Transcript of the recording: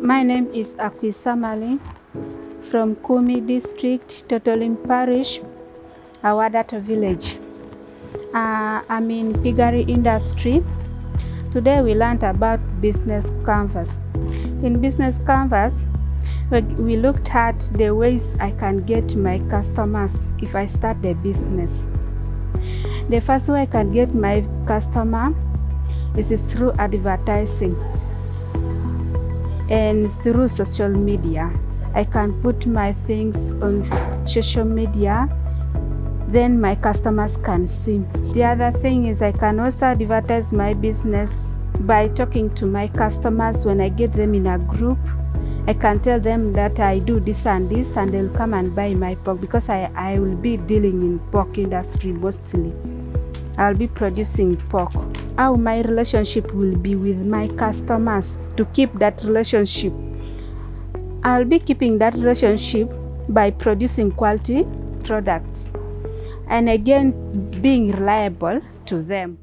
My name is Akwii Samali from Kumi District, Totolim Parish, Awadata Village. I'm in piggery industry. Today we learned about business canvas. In business canvas, we looked at the ways I can get my customers if I start the business. The first way I can get my customer is through advertising and through social media. I can put my things on social media, then my customers can see. The other thing is I can also advertise my business by talking to my customers. When I get them in a group, I can tell them that I do this and this, and they'll come and buy my pork, because I will be dealing in pork industry mostly. I'll be producing pork. How my relationship will be with my customers, to keep that relationship, I'll be keeping that relationship by producing quality products and again being reliable to them.